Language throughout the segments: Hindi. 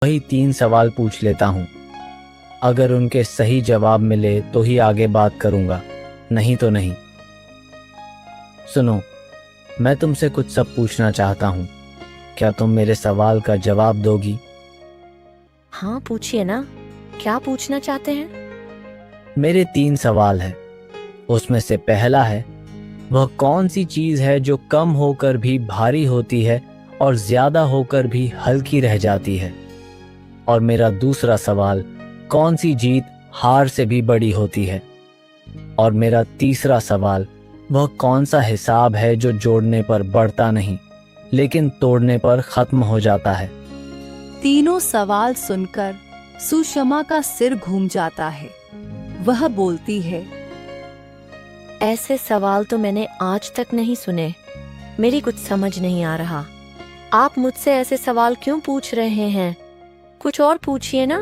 वही 3 सवाल पूछ लेता हूँ। अगर उनके सही जवाब मिले तो ही आगे बात करूँगा, नहीं तो नहीं। सुनो, मैं तुमसे कुछ सब पूछना चाहता हूँ। क्या तुम मेरे सवाल का जवाब दोगी? हाँ पूछिए ना, क्या पूछना चाहते हैं? मेरे 3 सवाल हैं। उसमें से पहला है, वह कौन सी चीज़ है जो कम होकर भी भारी होती है और ज़्यादा होकर भी हल्की रह जाती है? और मेरा दूसरा सवाल, कौन सी जीत हार से भी बड़ी होती है? और मेरा तीसरा सवाल, वह कौन सा हिसाब है जो जोड़ने पर बढ़ता नहीं लेकिन तोड़ने पर खत्म हो जाता है? तीनों सवाल सुनकर सुषमा का सिर घूम जाता है। वह बोलती है, ऐसे सवाल तो मैंने आज तक नहीं सुने। मेरी कुछ समझ नहीं आ रहा। आप मुझसे ऐसे सवाल क्यों पूछ रहे हैं? कुछ और पूछिए ना।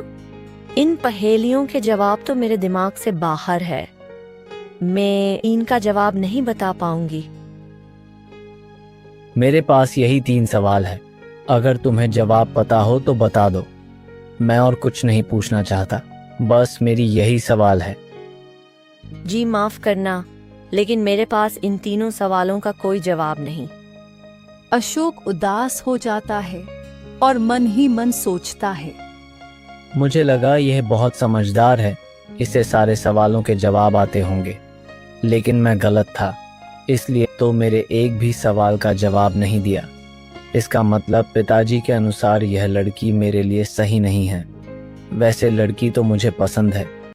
इन पहेलियों के जवाब तो मेरे दिमाग से बाहर है। मैं इनका जवाब नहीं बता पाऊंगी। मेरे पास यही 3 सवाल है। अगर तुम्हें जवाब पता हो तो बता दो। मैं और कुछ नहीं पूछना चाहता, बस मेरी यही सवाल है। जी माफ करना, लेकिन मेरे पास इन तीनों सवालों का कोई जवाब नहीं। अशोक उदास हो जाता है और मन ही मन सोचता है। मुझे लगा यह बहुत समझदार है, इसे सारे सवालों के जवाब आते होंगे, लेकिन मैं गलत था। इसलिए तो मेरे एक भी सवाल का जवाब नहीं दिया। इसका मतलब पिताजी के अनुसार यह लड़की मेरे लिए सही नहीं है। वैसे लड़की तो मुझे पसंद है,